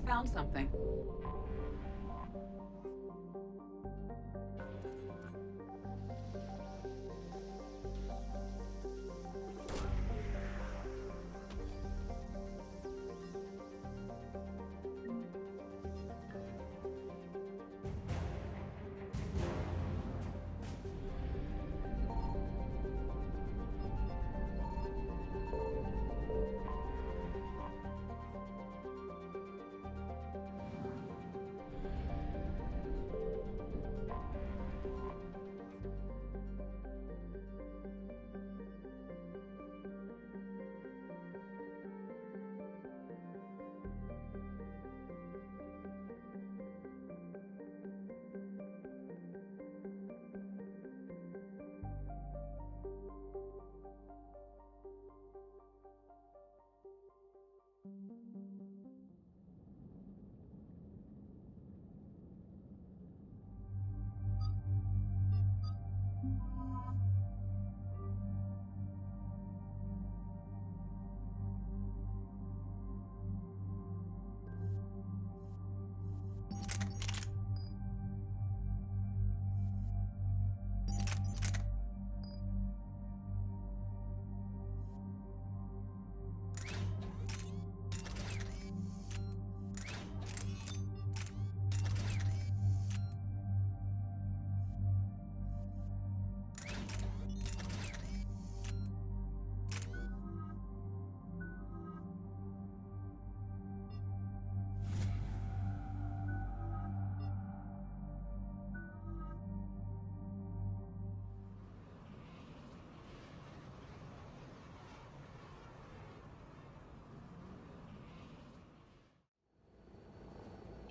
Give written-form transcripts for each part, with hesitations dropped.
found something.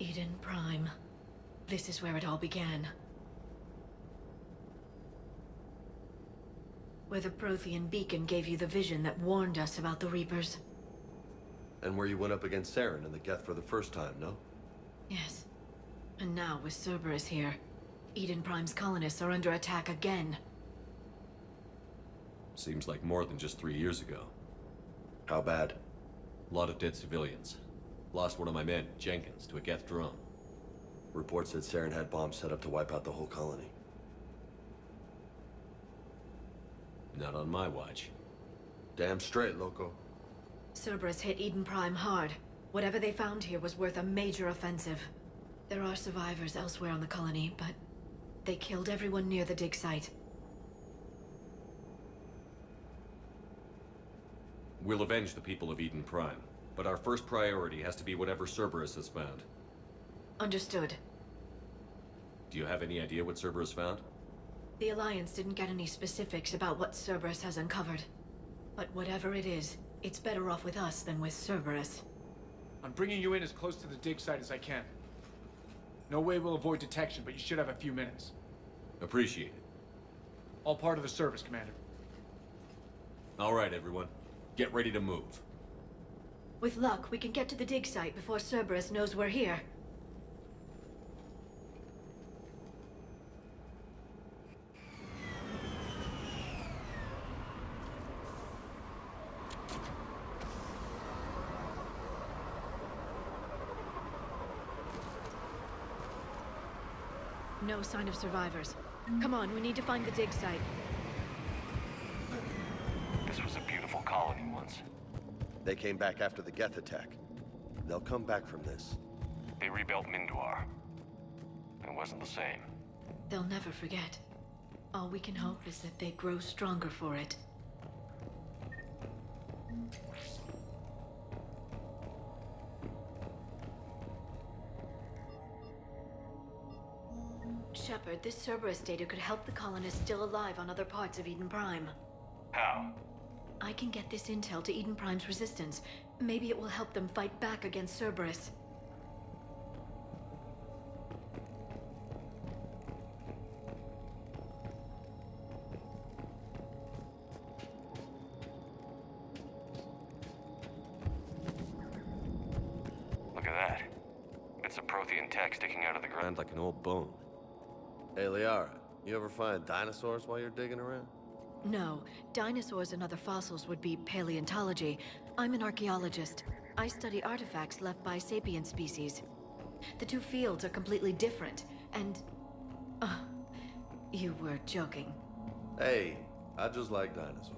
Eden Prime. This is where it all began. Where the Prothean beacon gave you the vision that warned us about the Reapers. And where you went up against Saren and the Geth for the first time, no? Yes. And now, with Cerberus here, Eden Prime's colonists are under attack again. Seems like more than just 3 years ago. How bad? A lot of dead civilians. Lost one of my men, Jenkins, to a Geth drone. Reports said Saren had bombs set up to wipe out the whole colony. Not on my watch. Damn straight, loco. Cerberus hit Eden Prime hard. Whatever they found here was worth a major offensive. There are survivors elsewhere on the colony, but they killed everyone near the dig site. We'll avenge the people of Eden Prime, but our first priority has to be whatever Cerberus has found. Understood. Do you have any idea what Cerberus found? The Alliance didn't get any specifics about what Cerberus has uncovered. But whatever it is, it's better off with us than with Cerberus. I'm bringing you in as close to the dig site as I can. No way we'll avoid detection, but you should have a few minutes. Appreciate it. All part of the service, Commander. All right, everyone. Get ready to move. With luck, we can get to the dig site before Cerberus knows we're here. No sign of survivors. Come on, we need to find the dig site. This was a beautiful colony once. They came back after the Geth attack. They'll come back from this. They rebuilt Mindoir. It wasn't the same. They'll never forget. All we can hope is that they grow stronger for it. Shepard, this Cerberus data could help the colonists still alive on other parts of Eden Prime. How? I can get this intel to Eden Prime's resistance. Maybe it will help them fight back against Cerberus. Look at that. Bits of Prothean tech sticking out of the ground. Ground like an old bone. Hey, Liara, you ever find dinosaurs while you're digging around? No, dinosaurs and other fossils would be paleontology. I'm an archaeologist. I study artifacts left by sapient species. The two fields are completely different, and... you were joking. Hey, I just like dinosaurs.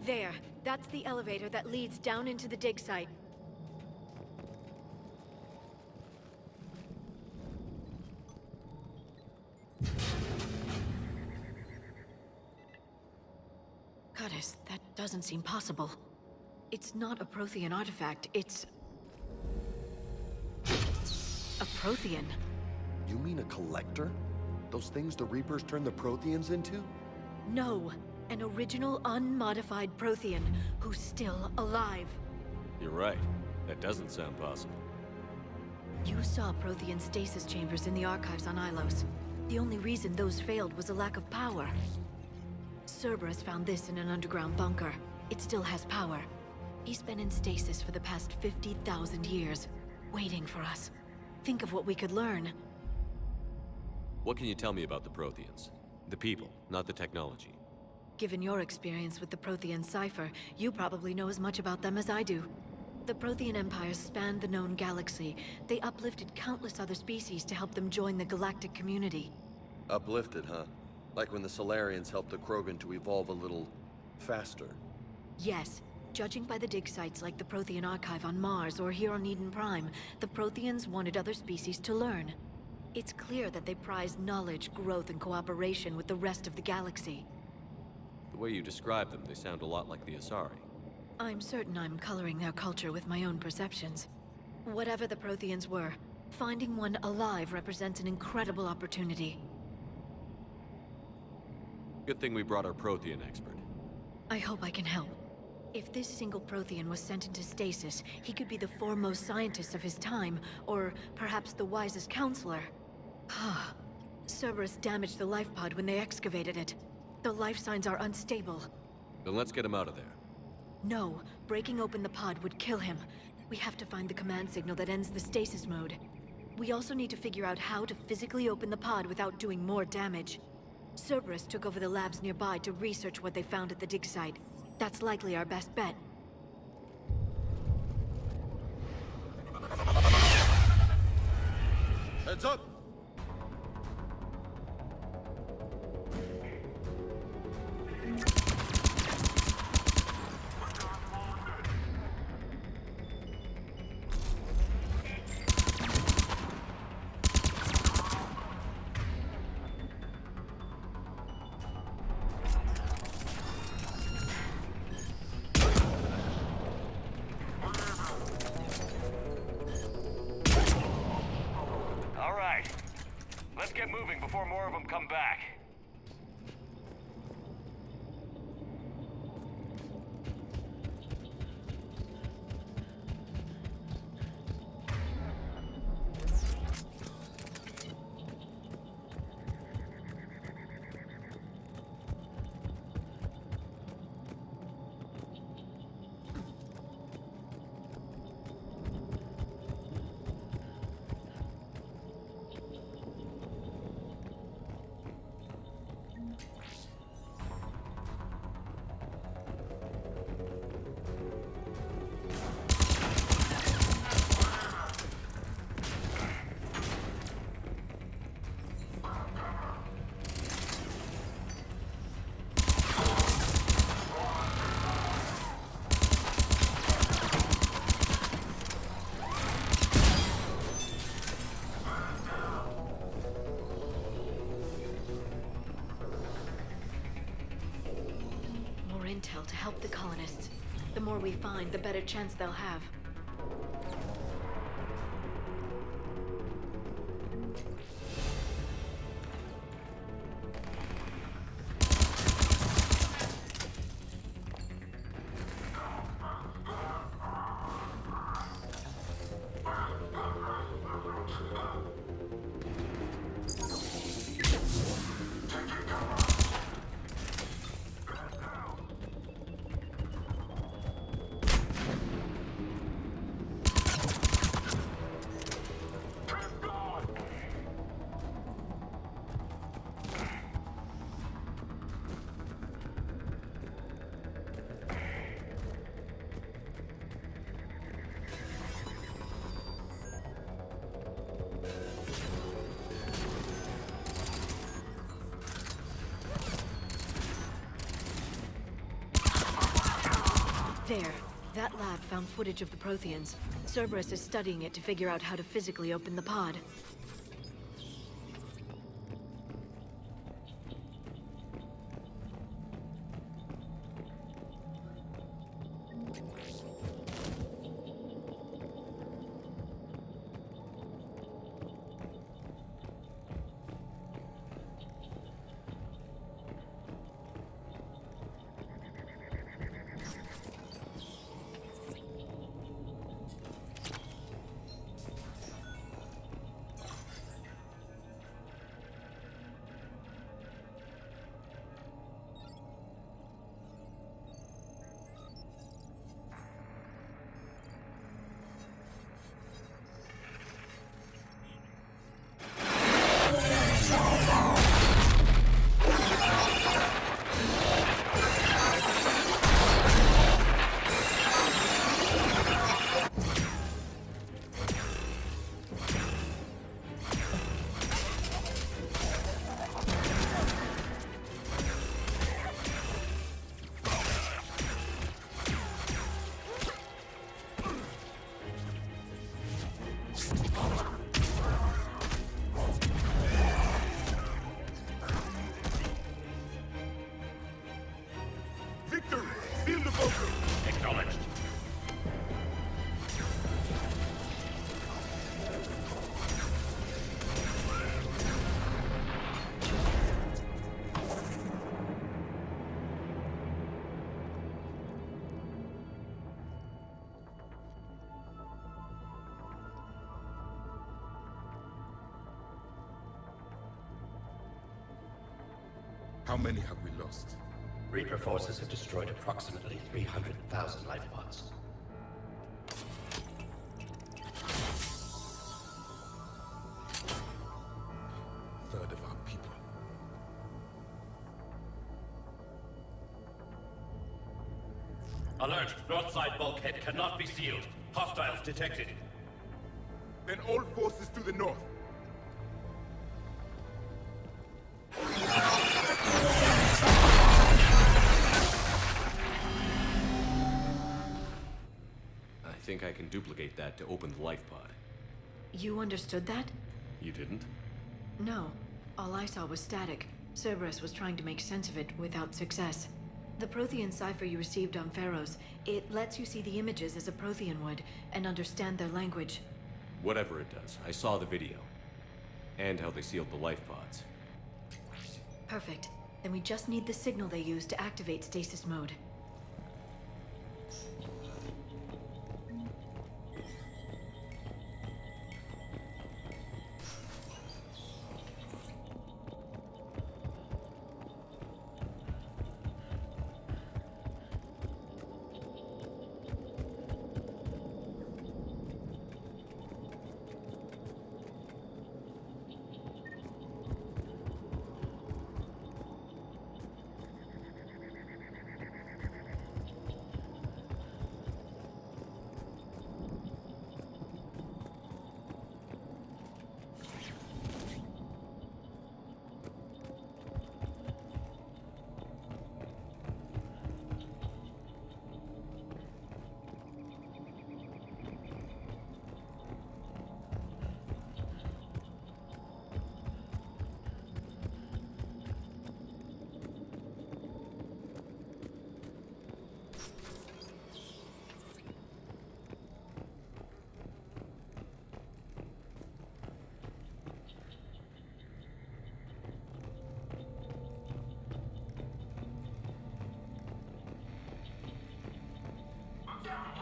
There. That's the elevator that leads down into the dig site. Goddess, that doesn't seem possible. It's not a Prothean artifact, it's... a Prothean. You mean a collector? Those things the Reapers turned the Protheans into? No, an original unmodified Prothean who's still alive. You're right. That doesn't sound possible. You saw Prothean stasis chambers in the archives on Ilos. The only reason those failed was a lack of power. Cerberus found this in an underground bunker. It still has power. He's been in stasis for the past 50,000 years, waiting for us. Think of what we could learn. What can you tell me about the Protheans? The people, not the technology. Given your experience with the Prothean cipher, you probably know as much about them as I do. The Prothean empires spanned the known galaxy. They uplifted countless other species to help them join the galactic community. Uplifted, huh? Like when the Solarians helped the Krogan to evolve a little... faster. Yes. Judging by the dig sites like the Prothean Archive on Mars or here on Eden Prime, the Protheans wanted other species to learn. It's clear that they prize knowledge, growth, and cooperation with the rest of the galaxy. The way you describe them, they sound a lot like the Asari. I'm certain I'm coloring their culture with my own perceptions. Whatever the Protheans were, finding one alive represents an incredible opportunity. Good thing we brought our Prothean expert. I hope I can help. If this single Prothean was sent into stasis, he could be the foremost scientist of his time, or perhaps the wisest counselor. Cerberus damaged the life pod when they excavated it. The life signs are unstable. Then let's get him out of there. No, breaking open the pod would kill him. We have to find the command signal that ends the stasis mode. We also need to figure out how to physically open the pod without doing more damage. Cerberus took over the labs nearby to research what they found at the dig site. That's likely our best bet. Heads up! All right. Let's get moving before more of them come back. Intel to help the colonists. The more we find, the better chance they'll have. There. That lab found footage of the Protheans. Cerberus is studying it to figure out how to physically open the pod. Acknowledged. How many have we lost? Reaper forces have destroyed approximately 300,000 life pods. Third of our people. Alert! North side bulkhead cannot be sealed. Hostiles detected. Then all forces to the north. I think I can duplicate that to open the life pod. You understood that? You didn't? No. All I saw was static. Cerberus was trying to make sense of it without success. The Prothean cipher you received on Pharaohs, it lets you see the images as a Prothean would, and understand their language. Whatever it does, I saw the video. And how they sealed the life pods. Perfect. Then we just need the signal they use to activate stasis mode.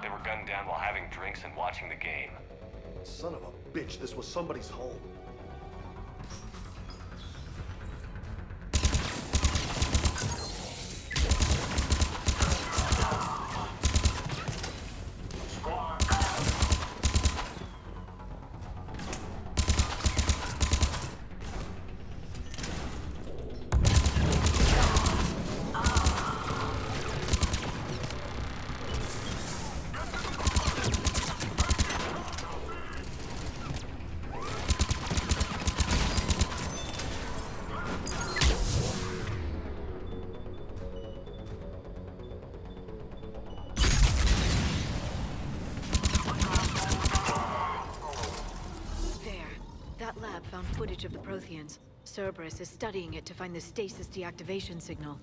They were gunned down while having drinks and watching the game. Son of a bitch, this was somebody's home. That lab found footage of the Protheans. Cerberus is studying it to find the stasis deactivation signal.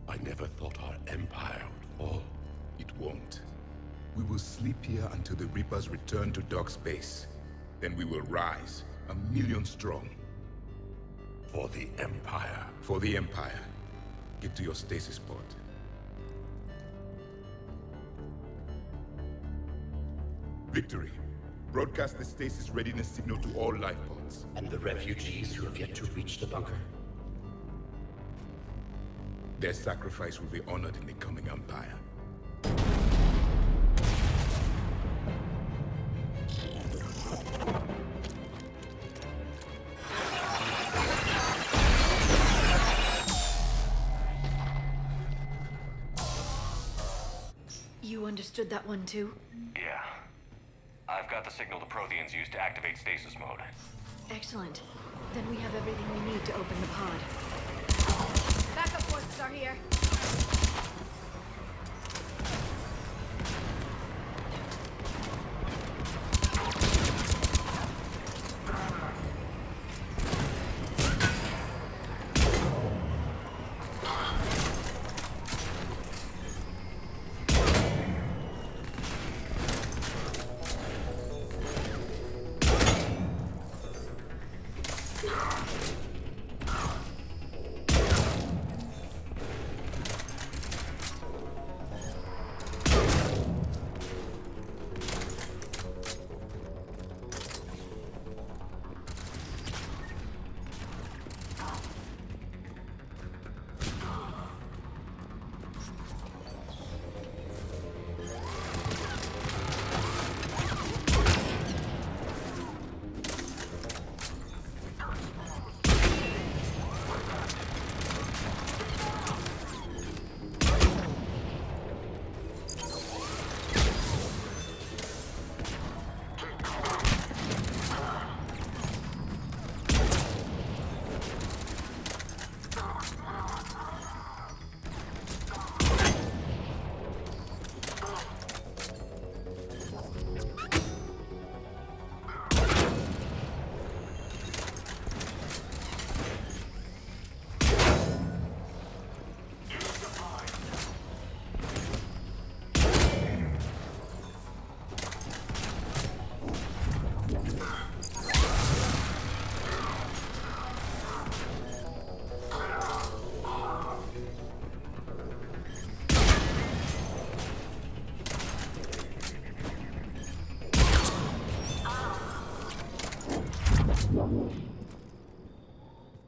I never thought our empire would fall. It won't. We will sleep here until the Reapers return to Doc's base. Then we will rise, 1,000,000 strong. For the Empire. For the Empire. Get to your stasis pod. Victory. Broadcast the stasis readiness signal to all life pods. And the refugees who have yet to reach the bunker. Their sacrifice will be honored in the coming Empire. You understood that one too? Yeah. I've got the signal the Protheans use to activate stasis mode. Excellent. Then we have everything we need to open the pod. Backup forces are here.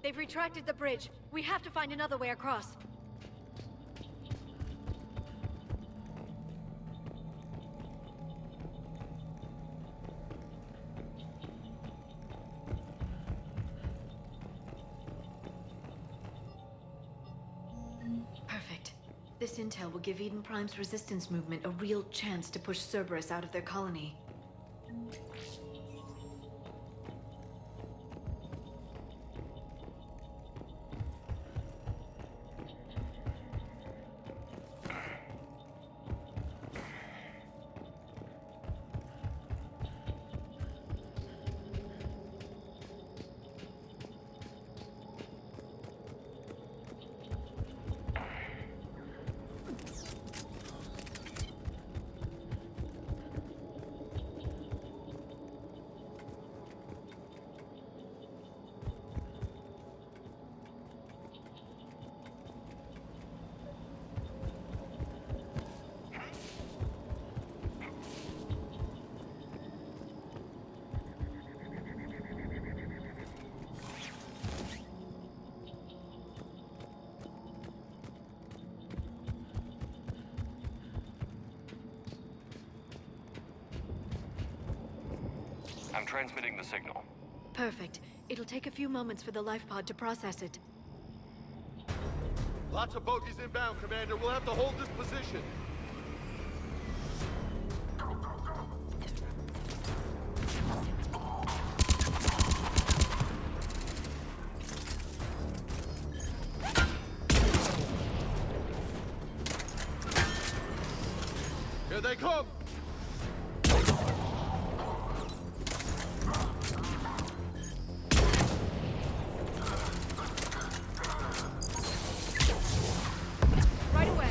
They've retracted the bridge. We have to find another way across. Perfect. This intel will give Eden Prime's resistance movement a real chance to push Cerberus out of their colony. transmitting the signal. Perfect. It'll take a few moments for the life pod to process it. Lots of bogies inbound, Commander. We'll have to hold this position. Here they come! Right away.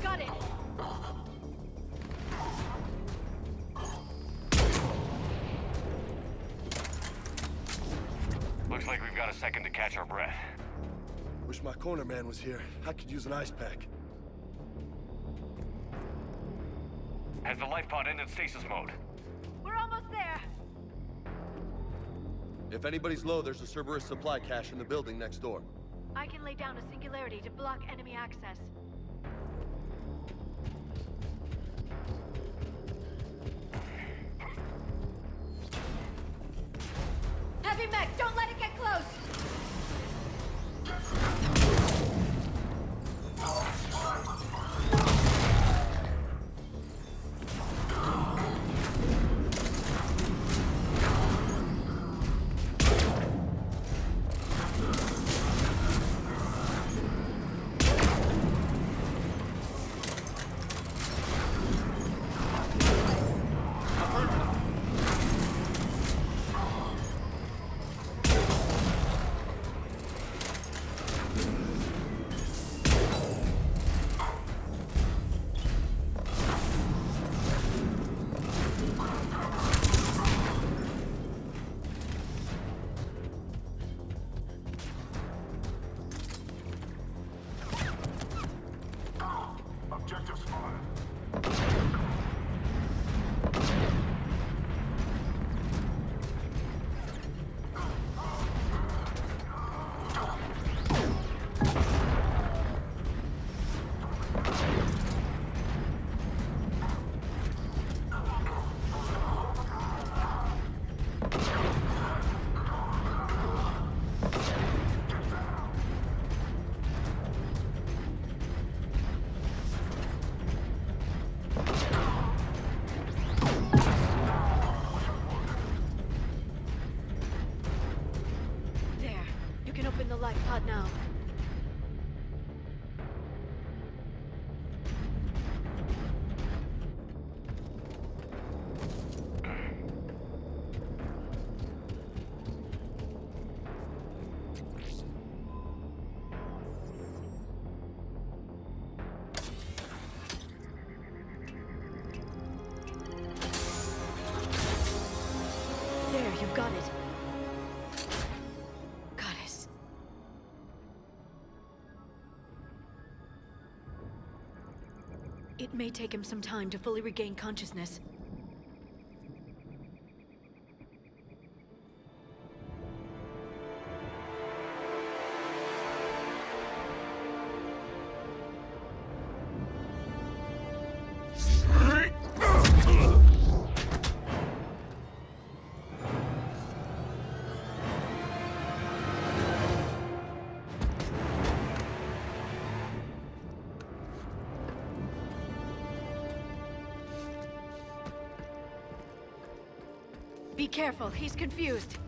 Got it. Looks like we've got a second to catch our breath. Wish my corner man was here. I could use an ice pack. Has the life pod ended stasis mode? We're almost there. If anybody's low, there's a Cerberus supply cache in the building next door. I can lay down a singularity to block enemy access. Heavy mech, don't let it get close! Objective spotted. There. You can open the life pod now. There, you've got it. Goddess. It may take him some time to fully regain consciousness. Be careful, he's confused.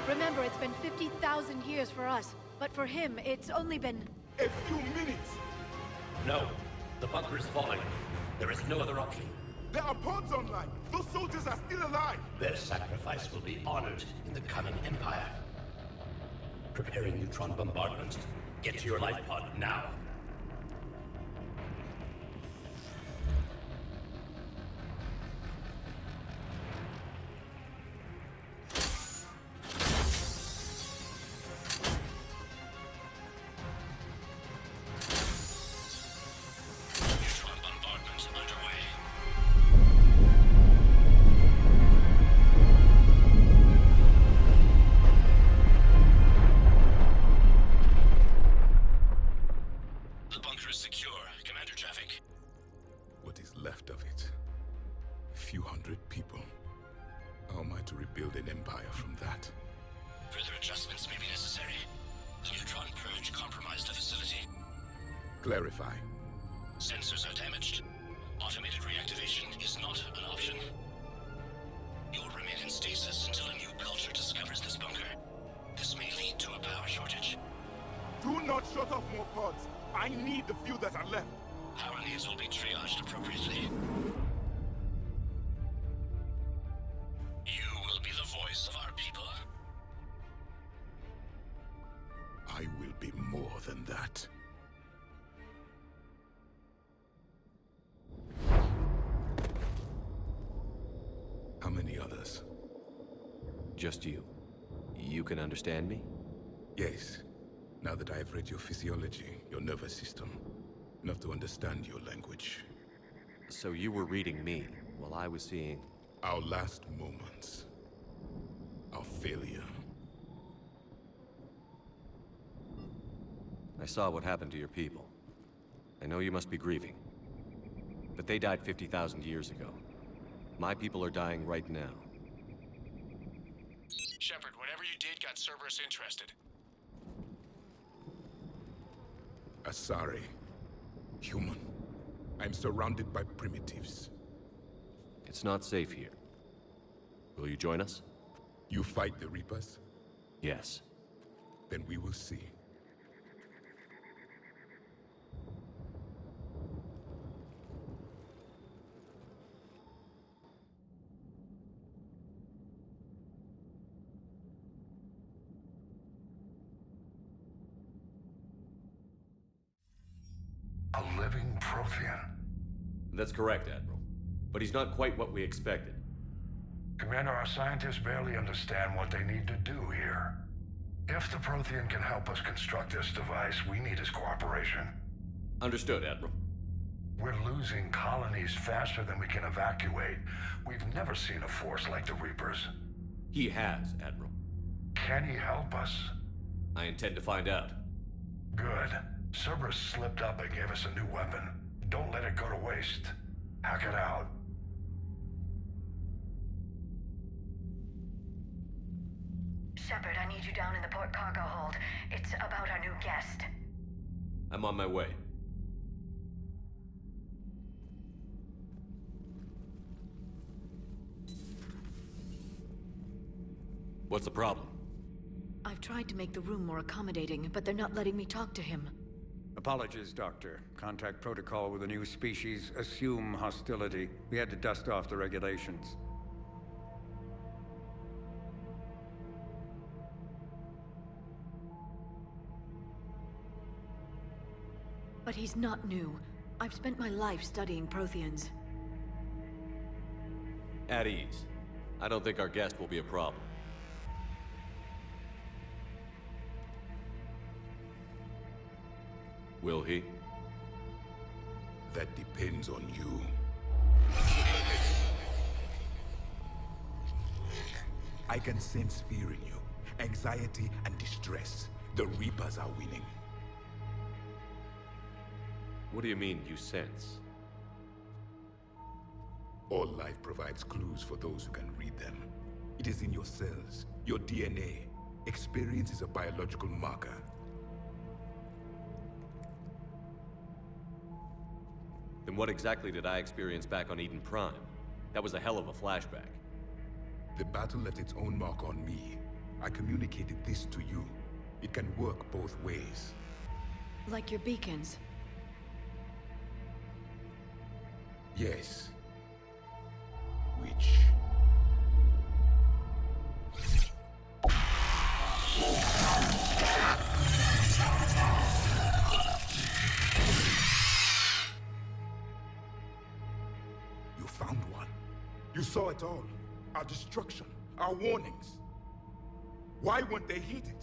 Remember, it's been 50,000 years for us, but for him, it's only been... A few minutes! No. The bunker is falling. There is no other option. There are pods online! Those soldiers are still alive! Their sacrifice will be honored in the coming Empire. Preparing neutron bombardment. Get to your life pod now. Neutron bombardment underway. The bunker is secure. Commander Traffic. What is left of it? A few hundred people. How am I to rebuild an empire from that? Further adjustments may be necessary. The neutron purge compromised the facility. Clarify. Sensors are damaged. Automated reactivation is not an option. You'll remain in stasis until a new culture discovers this bunker. This may lead to a power shortage. Do not shut off more pods! I need the few that are left! Power needs will be triaged appropriately. You will be the voice of our people. I will be more than that. How many others? Just you. You can understand me? Yes. Now that I have read your physiology, your nervous system, enough to understand your language. So you were reading me, while I was seeing... Our last moments. Our failure. I saw what happened to your people. I know you must be grieving. But they died 50,000 years ago. My people are dying right now. Shepard, whatever you did got Cerberus interested. Asari. Human. I'm surrounded by primitives. It's not safe here. Will you join us? You fight the Reapers? Yes. Then we will see. A living Prothean. That's correct, Admiral. But he's not quite what we expected. Commander, our scientists barely understand what they need to do here. If the Prothean can help us construct this device, we need his cooperation. Understood, Admiral. We're losing colonies faster than we can evacuate. We've never seen a force like the Reapers. He has, Admiral. Can he help us? I intend to find out. Good. Cerberus slipped up and gave us a new weapon. Don't let it go to waste. Hack it out. Shepard, I need you down in the port cargo hold. It's about our new guest. I'm on my way. What's the problem? I've tried to make the room more accommodating, but they're not letting me talk to him. Apologies, Doctor. Contact protocol with a new species. Assume hostility. We had to dust off the regulations. But he's not new. I've spent my life studying Protheans. At ease. I don't think our guest will be a problem. Will he? That depends on you. I can sense fear in you. Anxiety and distress. The Reapers are winning. What do you mean, you sense? All life provides clues for those who can read them. It is in your cells, your DNA. Experience is a biological marker. Then what exactly did I experience back on Eden Prime? That was a hell of a flashback. The battle left its own mark on me. I communicated this to you. It can work both ways. Like your beacons. Yes. Which... You found one. You saw it all. Our destruction, our warnings. Why weren't they heeded?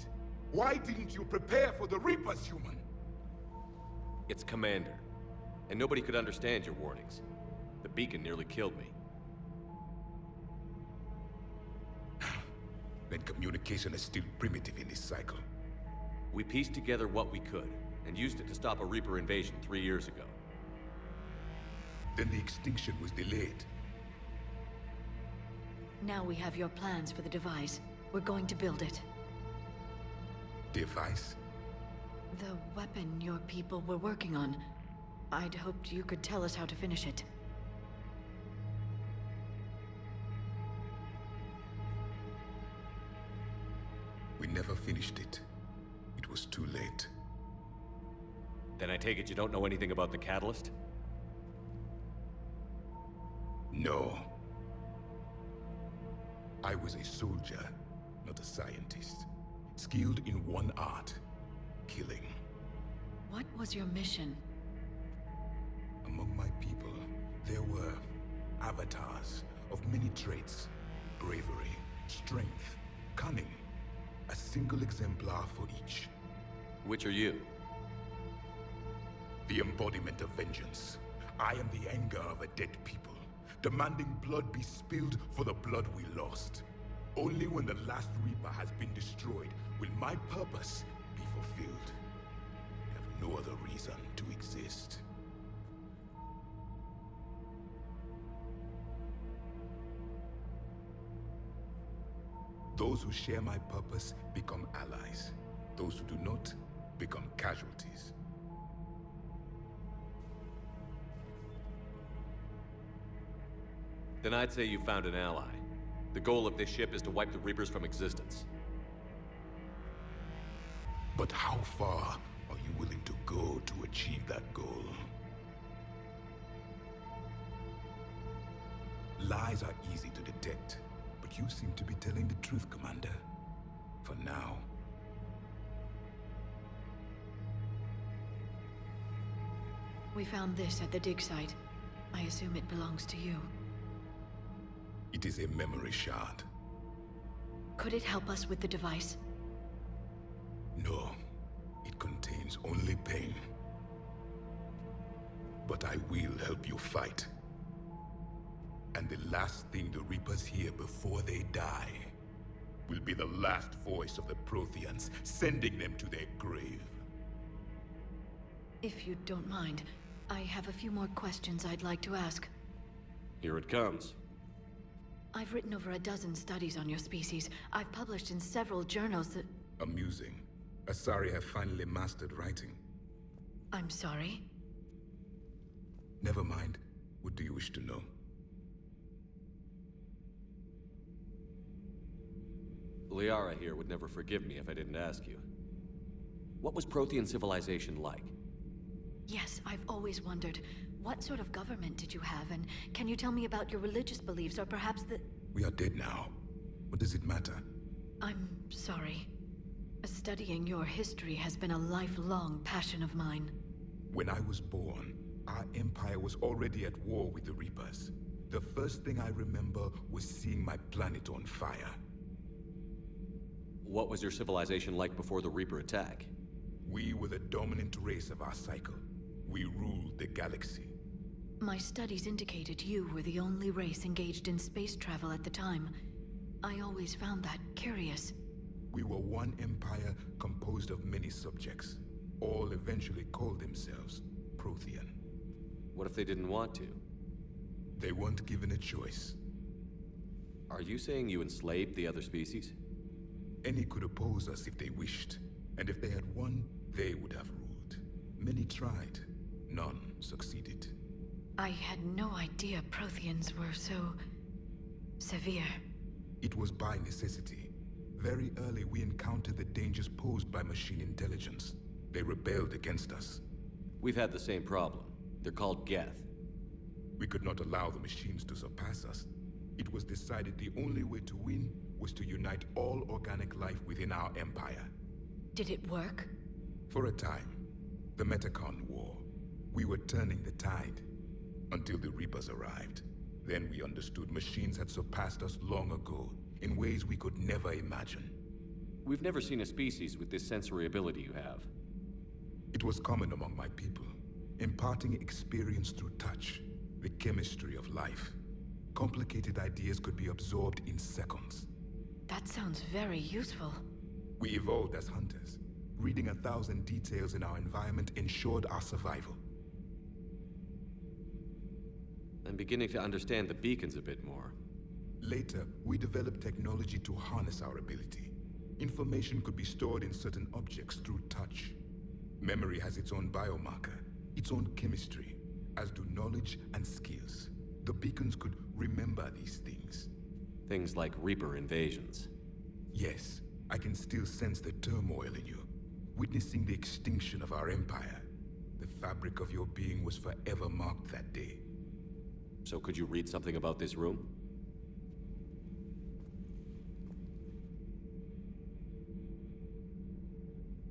Why didn't you prepare for the Reapers, human? It's Commander. And nobody could understand your warnings. The beacon nearly killed me. Then communication is still primitive in this cycle. We pieced together what we could, and used it to stop a Reaper invasion 3 years ago. Then the extinction was delayed. Now we have your plans for the device. We're going to build it. Device? The weapon your people were working on. I'd hoped you could tell us how to finish it. We never finished it. It was too late. Then I take it you don't know anything about the catalyst? No. I was a soldier, not a scientist. Skilled in one art, killing. What was your mission? Among my people, there were avatars of many traits. Bravery, strength, cunning. A single exemplar for each. Which are you? The embodiment of vengeance. I am the anger of a dead people, demanding blood be spilled for the blood we lost. Only when the last Reaper has been destroyed will my purpose be fulfilled. I have no other reason to exist. Those who share my purpose become allies. Those who do not become casualties. Then I'd say you found an ally. The goal of this ship is to wipe the Reapers from existence. But how far are you willing to go to achieve that goal? Lies are easy to detect, but you seem to be telling the truth, Commander. For now. We found this at the dig site. I assume it belongs to you. It is a memory shard. Could it help us with the device? No. It contains only pain. But I will help you fight. And the last thing the Reapers hear before they die will be the last voice of the Protheans, sending them to their grave. If you don't mind, I have a few more questions I'd like to ask. Here it comes. I've written over a dozen studies on your species. I've published in several journals that... Amusing. Asari have finally mastered writing. I'm sorry? Never mind. What do you wish to know? Liara here would never forgive me if I didn't ask you. What was Prothean civilization like? Yes, I've always wondered. What sort of government did you have, and can you tell me about your religious beliefs, or perhaps the... We are dead now. What does it matter? I'm sorry. Studying your history has been a lifelong passion of mine. When I was born, our empire was already at war with the Reapers. The first thing I remember was seeing my planet on fire. What was your civilization like before the Reaper attack? We were the dominant race of our cycle. We ruled the galaxy. My studies indicated you were the only race engaged in space travel at the time. I always found that curious. We were one empire composed of many subjects. All eventually called themselves Prothean. What if they didn't want to? They weren't given a choice. Are you saying you enslaved the other species? Any could oppose us if they wished, and if they had won, they would have ruled. Many tried, none succeeded. I had no idea Protheans were so... severe. It was by necessity. Very early we encountered the dangers posed by machine intelligence. They rebelled against us. We've had the same problem. They're called Geth. We could not allow the machines to surpass us. It was decided the only way to win was to unite all organic life within our empire. Did it work? For a time, the Metacon War, we were turning the tide, until the Reapers arrived. Then we understood machines had surpassed us long ago, in ways we could never imagine. We've never seen a species with this sensory ability you have. It was common among my people, imparting experience through touch, the chemistry of life. Complicated ideas could be absorbed in seconds. That sounds very useful. We evolved as hunters. Reading 1,000 details in our environment ensured our survival. I'm beginning to understand the beacons a bit more. Later, we developed technology to harness our ability. Information could be stored in certain objects through touch. Memory has its own biomarker, its own chemistry, as do knowledge and skills. The beacons could remember these things. Things like Reaper invasions. Yes, I can still sense the turmoil in you. Witnessing the extinction of our empire. The fabric of your being was forever marked that day. So could you read something about this room?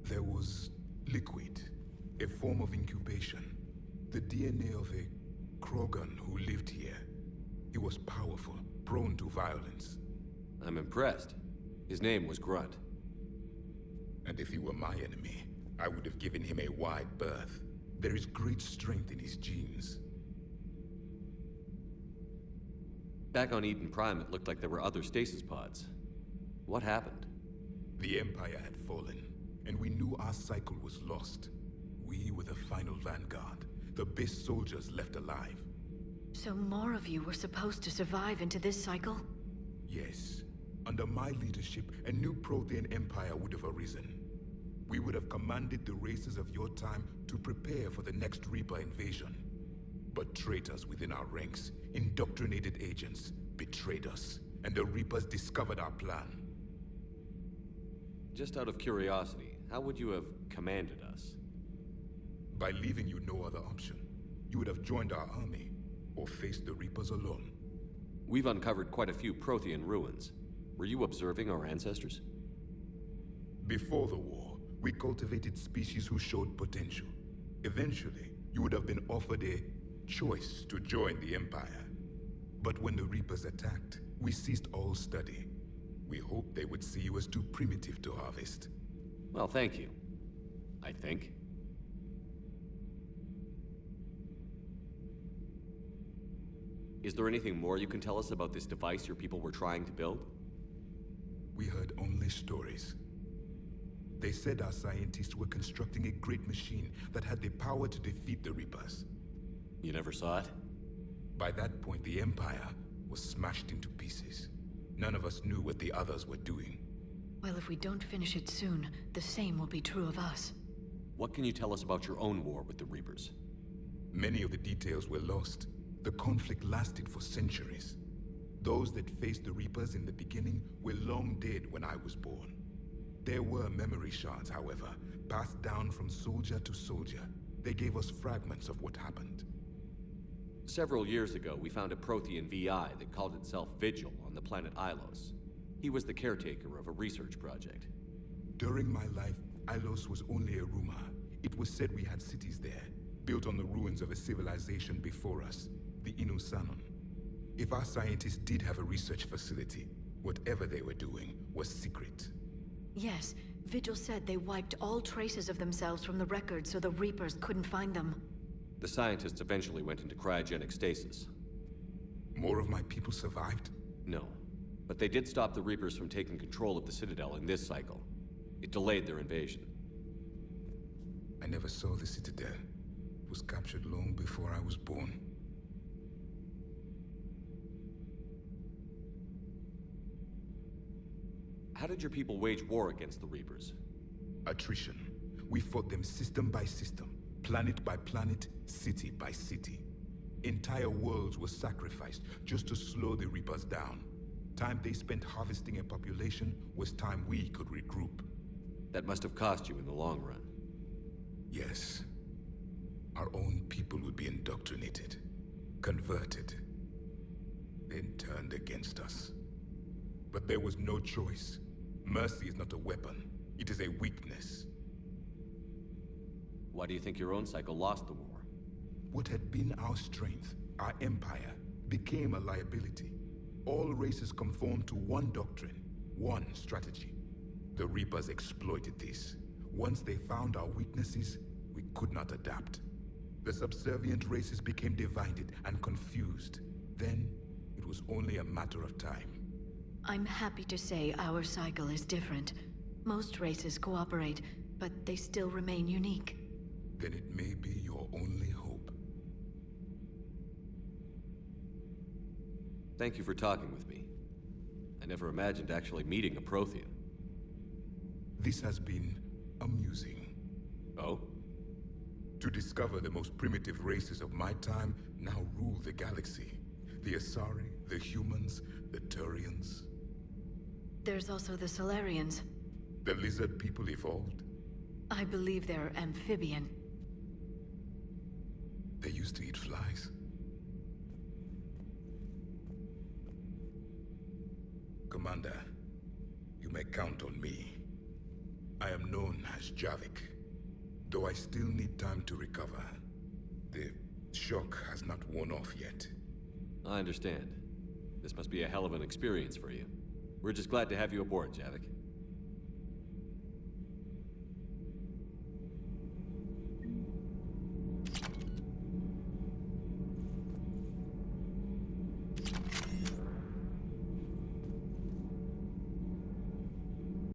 There was liquid, a form of incubation. The DNA of a Krogan who lived here. He was powerful, prone to violence. I'm impressed. His name was Grunt. And if he were my enemy, I would have given him a wide berth. There is great strength in his genes. Back on Eden Prime, it looked like there were other stasis pods. What happened? The Empire had fallen, and we knew our cycle was lost. We were the final vanguard, the best soldiers left alive. So more of you were supposed to survive into this cycle? Yes. Under my leadership, a new Prothean empire would have arisen. We would have commanded the races of your time to prepare for the next Reaper invasion. But traitors within our ranks, indoctrinated agents, betrayed us, and the Reapers discovered our plan. Just out of curiosity, how would you have commanded us? By leaving you no other option. You would have joined our army, or faced the Reapers alone. We've uncovered quite a few Prothean ruins. Were you observing our ancestors? Before the war, we cultivated species who showed potential. Eventually, you would have been offered a choice to join the Empire. But when the Reapers attacked, we ceased all study. We hoped they would see you as too primitive to harvest. Well, thank you. I think. Is there anything more you can tell us about this device your people were trying to build? We heard only stories. They said our scientists were constructing a great machine that had the power to defeat the Reapers. You never saw it? By that point, the Empire was smashed into pieces. None of us knew what the others were doing. Well, if we don't finish it soon, the same will be true of us. What can you tell us about your own war with the Reapers? Many of the details were lost. The conflict lasted for centuries. Those that faced the Reapers in the beginning were long dead when I was born. There were memory shards, however, passed down from soldier to soldier. They gave us fragments of what happened. Several years ago, we found a Prothean VI that called itself Vigil on the planet Ilos. He was the caretaker of a research project. During my life, Ilos was only a rumor. It was said we had cities there, built on the ruins of a civilization before us, the Inusanon. If our scientists did have a research facility, whatever they were doing was secret. Yes, Vigil said they wiped all traces of themselves from the records so the Reapers couldn't find them. The scientists eventually went into cryogenic stasis. More of my people survived? No. But they did stop the Reapers from taking control of the Citadel in this cycle. It delayed their invasion. I never saw the Citadel. It was captured long before I was born. How did your people wage war against the Reapers? Attrition. We fought them system by system, planet by planet, city by city. Entire worlds were sacrificed just to slow the Reapers down. Time they spent harvesting a population was time we could regroup. That must have cost you in the long run. Yes. Our own people would be indoctrinated, converted, then turned against us. But there was no choice. Mercy is not a weapon. It is a weakness. Why do you think your own cycle lost the war? What had been our strength, our empire, became a liability. All races conformed to one doctrine, one strategy. The Reapers exploited this. Once they found our weaknesses, we could not adapt. The subservient races became divided and confused. Then, it was only a matter of time. I'm happy to say our cycle is different. Most races cooperate, but they still remain unique. Then it may be your only hope. Thank you for talking with me. I never imagined actually meeting a Prothean. This has been amusing. Oh? To discover the most primitive races of my time now rule the galaxy. The Asari, the humans, the Turians. There's also the Solarians. The lizard people evolved. I believe they're amphibian. They used to eat flies. Commander, you may count on me. I am known as Javik, though I still need time to recover. The shock has not worn off yet. I understand. This must be a hell of an experience for you. We're just glad to have you aboard, Javik.